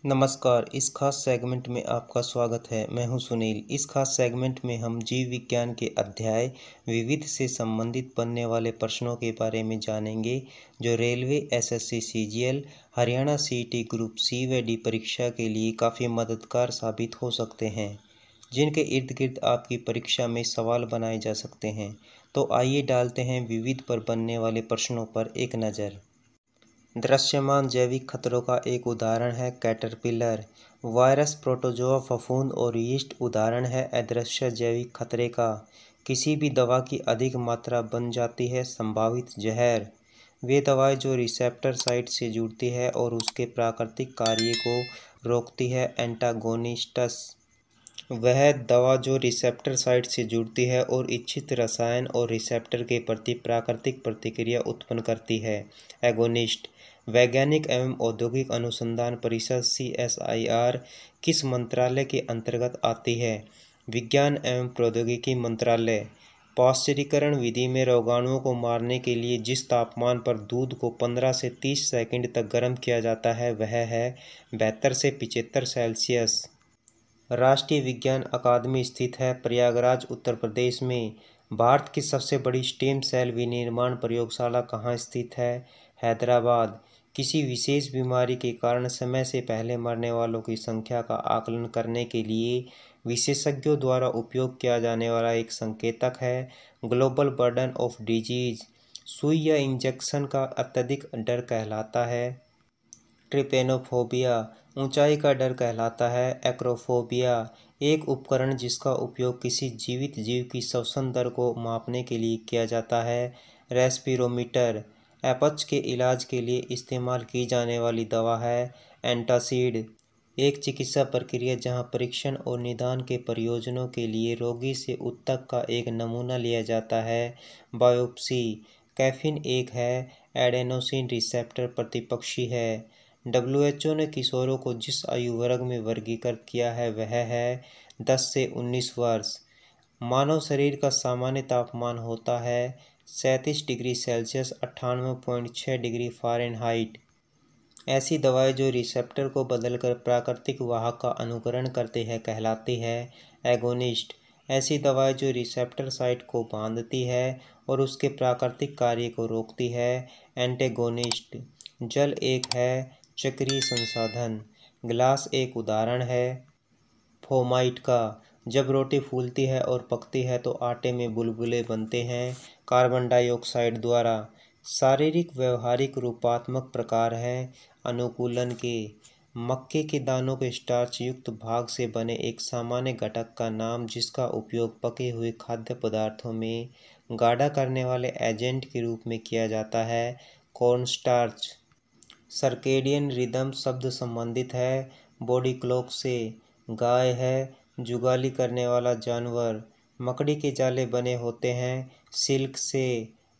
नमस्कार। इस खास सेगमेंट में आपका स्वागत है। मैं हूं सुनील। इस खास सेगमेंट में हम जीव विज्ञान के अध्याय विविध से संबंधित बनने वाले प्रश्नों के बारे में जानेंगे, जो railway, SSC, CGL, Haryana CET group C व डी परीक्षा के लिए काफ़ी मददगार साबित हो सकते हैं, जिनके इर्द गिर्द आपकी परीक्षा में सवाल बनाए जा सकते हैं। तो आइए डालते हैं विविध पर बनने वाले प्रश्नों पर एक नज़र। दृश्यमान जैविक खतरों का एक उदाहरण है कैटरपिलर। वायरस, प्रोटोजोआ, फफूंद और यीस्ट उदाहरण है अदृश्य जैविक खतरे का। किसी भी दवा की अधिक मात्रा बन जाती है संभावित जहर। वे दवाएं जो रिसेप्टर साइट से जुड़ती है और उसके प्राकृतिक कार्य को रोकती है एंटागोनिस्ट्स। वह दवा जो रिसेप्टर साइट से जुड़ती है और इच्छित रसायन और रिसेप्टर के प्रति प्राकृतिक प्रतिक्रिया उत्पन्न करती है एगोनिस्ट। वैज्ञानिक एवं औद्योगिक अनुसंधान परिषद CSIR किस मंत्रालय के अंतर्गत आती है? विज्ञान एवं प्रौद्योगिकी मंत्रालय। पाश्चुरीकरण विधि में रोगाणुओं को मारने के लिए जिस तापमान पर दूध को 15 से 30 सेकंड तक गर्म किया जाता है वह है 72 से 75 सेल्सियस। राष्ट्रीय विज्ञान अकादमी स्थित है प्रयागराज, उत्तर प्रदेश में। भारत की सबसे बड़ी स्टेम सेल विनिर्माण प्रयोगशाला कहाँ स्थित है? हैदराबाद। किसी विशेष बीमारी के कारण समय से पहले मरने वालों की संख्या का आकलन करने के लिए विशेषज्ञों द्वारा उपयोग किया जाने वाला एक संकेतक है ग्लोबल बर्डन ऑफ डिजीज। सुई या इंजेक्शन का अत्यधिक डर कहलाता है ट्रिपेनोफोबिया। ऊंचाई का डर कहलाता है एक्रोफोबिया। एक उपकरण जिसका उपयोग किसी जीवित जीव की श्वसन दर को मापने के लिए किया जाता है रेस्पिरोमीटर। अपच के इलाज के लिए इस्तेमाल की जाने वाली दवा है एंटासिड। एक चिकित्सा प्रक्रिया जहां परीक्षण और निदान के प्रयोजनों के लिए रोगी से ऊतक का एक नमूना लिया जाता है बायोप्सी। कैफीन एक है एडेनोसिन रिसेप्टर प्रतिपक्षी है। WHO ने किशोरों को जिस आयु वर्ग में वर्गीकृत किया है वह है 10 से 19 वर्ष। मानव शरीर का सामान्य तापमान होता है 37 डिग्री सेल्सियस 98.6 डिग्री फ़ारेनहाइट। ऐसी दवाएं जो रिसेप्टर को बदलकर प्राकृतिक वाहक का अनुकरण करते हैं कहलाती है एगोनिस्ट। ऐसी दवाएं जो रिसेप्टर साइट को बांधती है और उसके प्राकृतिक कार्य को रोकती है एंटेगोनिस्ट। जल एक है चक्रीय संसाधन। ग्लास एक उदाहरण है फोमाइट का। जब रोटी फूलती है और पकती है तो आटे में बुलबुले बनते हैं कार्बन डाइऑक्साइड द्वारा। शारीरिक व्यवहारिक रूपात्मक प्रकार हैं अनुकूलन के। मक्के के दानों के स्टार्च युक्त भाग से बने एक सामान्य घटक का नाम जिसका उपयोग पके हुए खाद्य पदार्थों में गाढ़ा करने वाले एजेंट के रूप में किया जाता है कॉर्नस्टार्च। सर्केडियन रिदम शब्द संबंधित है बॉडी क्लॉक से। गाय है जुगाली करने वाला जानवर। मकड़ी के जाले बने होते हैं सिल्क से।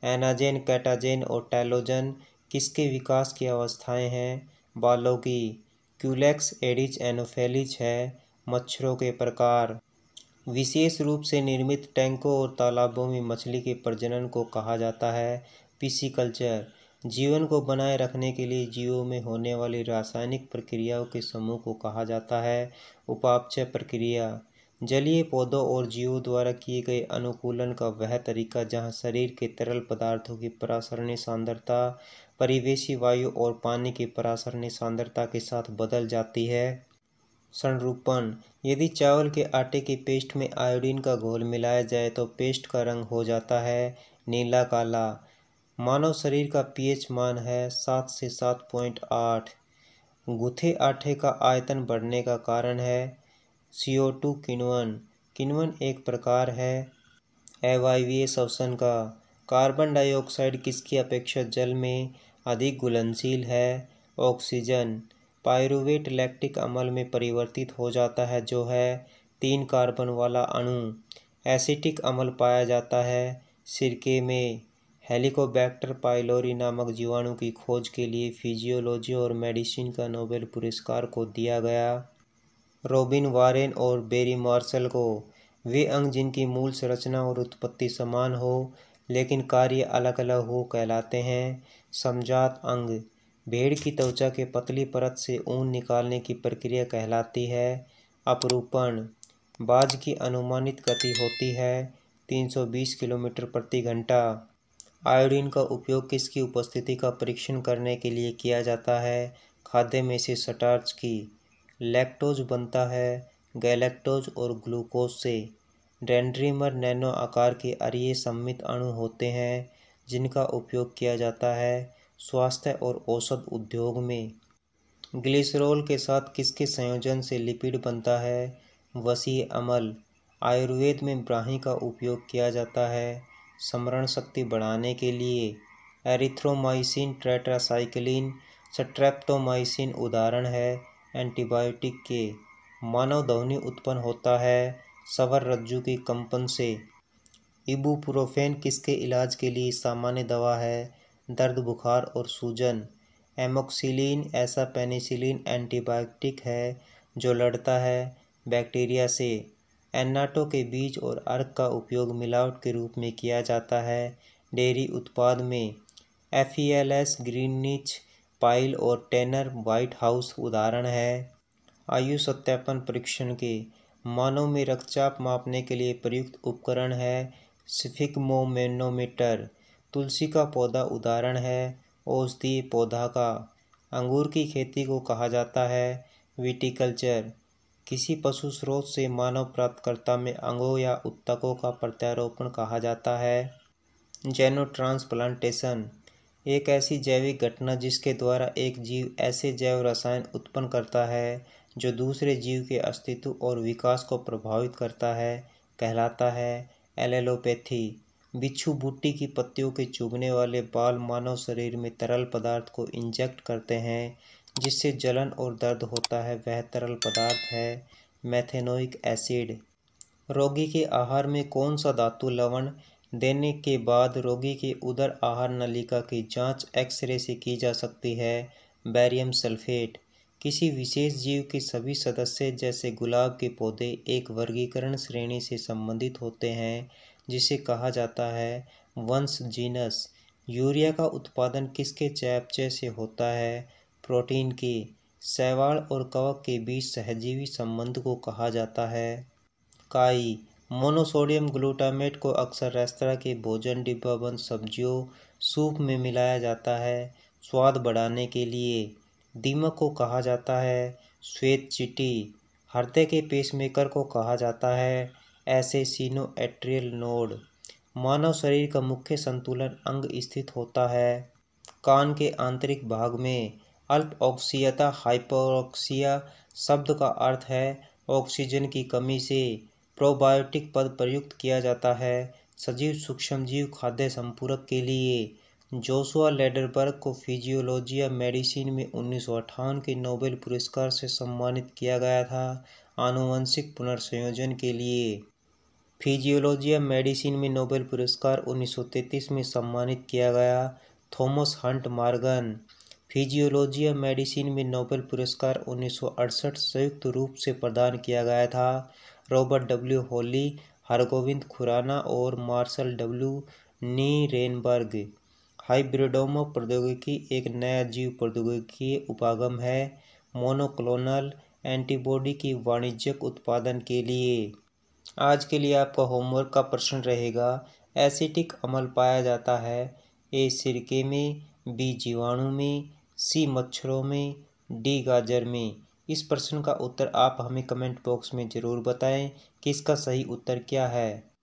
एनाजेन, कैटाजेन और टेलोजन किसके विकास की अवस्थाएं हैं? बालों की। क्यूलेक्स एडिज एनोफेलिज है मच्छरों के प्रकार। विशेष रूप से निर्मित टैंकों और तालाबों में मछली के प्रजनन को कहा जाता है पिसीकल्चर। जीवन को बनाए रखने के लिए जीवों में होने वाली रासायनिक प्रक्रियाओं के समूह को कहा जाता है उपापचय प्रक्रिया। जलीय पौधों और जीवों द्वारा किए गए अनुकूलन का वह तरीका जहां शरीर के तरल पदार्थों की परासरणीय सांद्रता परिवेशी वायु और पानी की परासरणीय सांद्रता के साथ बदल जाती है संरूपण। यदि चावल के आटे की पेस्ट में आयोडीन का घोल मिलाया जाए तो पेस्ट का रंग हो जाता है नीला काला। मानव शरीर का pH मान है 7 से 7.8। गुथे आटे का आयतन बढ़ने का कारण है CO2 किण्वन। किण्वन एक प्रकार है अवायवीय श्वसन का। कार्बन डाइऑक्साइड किसकी अपेक्षा जल में अधिक घुलनशील है? ऑक्सीजन। पायरूवेट लैक्टिक अम्ल में परिवर्तित हो जाता है जो है 3 कार्बन वाला अणु। एसिटिक अम्ल पाया जाता है सिरके में। हेलिकोबैक्टर पाइलोरी नामक जीवाणु की खोज के लिए फिजियोलॉजी और मेडिसिन का नोबेल पुरस्कार को दिया गया रॉबिन वारेन और बेरी मार्शल को। वे अंग जिनकी मूल संरचना और उत्पत्ति समान हो लेकिन कार्य अलग अलग हो कहलाते हैं समजात अंग। भेड़ की त्वचा के पतली परत से ऊन निकालने की प्रक्रिया कहलाती है अपरूपण। बाज की अनुमानित गति होती है 320 किलोमीटर प्रति घंटा। आयोडीन का उपयोग किसकी उपस्थिति का परीक्षण करने के लिए किया जाता है? खाद्य में से स्टार्च की। लैक्टोज बनता है गैलेक्टोज और ग्लूकोज से। डेंड्रीमर नैनो आकार के अरीय सममित अणु होते हैं जिनका उपयोग किया जाता है स्वास्थ्य और औषध उद्योग में। ग्लिसरॉल के साथ किसके संयोजन से लिपिड बनता है? वसीय अम्ल। आयुर्वेद में ब्राह्मी का उपयोग किया जाता है स्मरण शक्ति बढ़ाने के लिए। एरिथ्रोमाइसिन टेट्रासाइक्लिन स्ट्रेप्टोमाइसिन उदाहरण है एंटीबायोटिक के। मानव ध्वनि उत्पन्न होता है स्वर रज्जु की कंपन से। इबुप्रोफेन किसके इलाज के लिए सामान्य दवा है? दर्द बुखार और सूजन। एमोक्सिलिन ऐसा पेनिसिलिन एंटीबायोटिक है जो लड़ता है बैक्टीरिया से। एन्नाटो के बीज और अर्क का उपयोग मिलावट के रूप में किया जाता है डेयरी उत्पाद में। FELS ग्रीनिच पाइल और टेनर व्हाइट हाउस उदाहरण है। आयु सत्यापन परीक्षण के। मानव में रक्तचाप मापने के लिए प्रयुक्त उपकरण है स्फिग्मोमेनोमीटर। तुलसी का पौधा उदाहरण है औषधीय पौधा का। अंगूर की खेती को कहा जाता है विटिकल्चर। किसी पशु स्रोत से मानव प्राप्तकर्ता में अंगों या उत्तकों का प्रत्यारोपण कहा जाता है जेनोट्रांसप्लांटेशन। एक ऐसी जैविक घटना जिसके द्वारा एक जीव ऐसे जैव रसायन उत्पन्न करता है जो दूसरे जीव के अस्तित्व और विकास को प्रभावित करता है कहलाता है एलेलोपैथी। बिच्छू बूटी की पत्तियों के चुभने वाले बाल मानव शरीर में तरल पदार्थ को इंजेक्ट करते हैं जिससे जलन और दर्द होता है। वह तरल पदार्थ है मेथेनोइक एसिड। रोगी के आहार में कौन सा धातु लवण देने के बाद रोगी के उदर आहार नलिका की जांच एक्सरे से की जा सकती है? Barium sulphate. किसी विशेष जीव के सभी सदस्य जैसे गुलाब के पौधे एक वर्गीकरण श्रेणी से संबंधित होते हैं जिसे कहा जाता है वंश जीनस। यूरिया का उत्पादन किसके चयापचय से होता है? प्रोटीन के। शैवाल और कवक के बीच सहजीवी संबंध को कहा जाता है काई। मोनोसोडियम ग्लूटामेट को अक्सर रेस्तरां के भोजन डिब्बाबंद सब्जियों सूप में मिलाया जाता है स्वाद बढ़ाने के लिए। दीमक को कहा जाता है श्वेत चींटी। हृदय के पेसमेकर को कहा जाता है एसेसिनो-एट्रियल नोड। मानव शरीर का मुख्य संतुलन अंग स्थित होता है कान के आंतरिक भाग में। अल्पऑक्सीयता हाइपोऑक्सिया शब्द का अर्थ है ऑक्सीजन की कमी से। प्रोबायोटिक पद प्रयुक्त किया जाता है सजीव सूक्ष्मजीव खाद्य संपूरक के लिए। जोशुआ लेडरबर्ग को फिजियोलॉजिया मेडिसिन में 1958 के नोबेल पुरस्कार से सम्मानित किया गया था आनुवंशिक पुनर्संयोजन के लिए। फिजियोलॉजिया मेडिसिन में नोबेल पुरस्कार 1933 में सम्मानित किया गया थॉमस हंट मॉर्गन। फिजियोलॉजिया मेडिसिन में नोबेल पुरस्कार 1968 संयुक्त रूप से प्रदान किया गया था रॉबर्ट डब्ल्यू हॉली, हरगोविंद खुराना और मार्शल डब्ल्यू नीरेनबर्ग। हाइब्रिडोमा प्रौद्योगिकी एक नया जीव प्रौद्योगिकी उपागम है मोनोक्लोनल एंटीबॉडी की वाणिज्यिक उत्पादन के लिए। आज के लिए आपका होमवर्क का प्रश्न रहेगा एसिटिक अम्ल पाया जाता है ए सिरके में, बी जीवाणु में, सी मच्छरों में, डी गाजर में। इस प्रश्न का उत्तर आप हमें कमेंट बॉक्स में ज़रूर बताएं कि इसका सही उत्तर क्या है।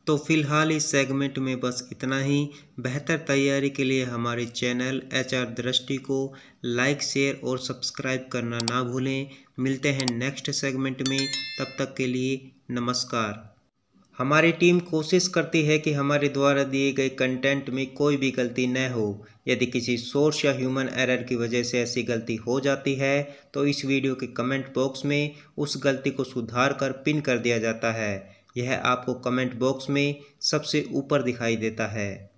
तो फिलहाल इस सेगमेंट में बस इतना ही। बेहतर तैयारी के लिए हमारे चैनल HR दृष्टि को लाइक शेयर और सब्सक्राइब करना ना भूलें। मिलते हैं नेक्स्ट सेगमेंट में, तब तक के लिए नमस्कार। हमारी टीम कोशिश करती है कि हमारे द्वारा दिए गए कंटेंट में कोई भी गलती न हो। यदि किसी सोर्स या ह्यूमन एरर की वजह से ऐसी गलती हो जाती है तो इस वीडियो के कमेंट बॉक्स में उस गलती को सुधार कर पिन कर दिया जाता है। यह आपको कमेंट बॉक्स में सबसे ऊपर दिखाई देता है।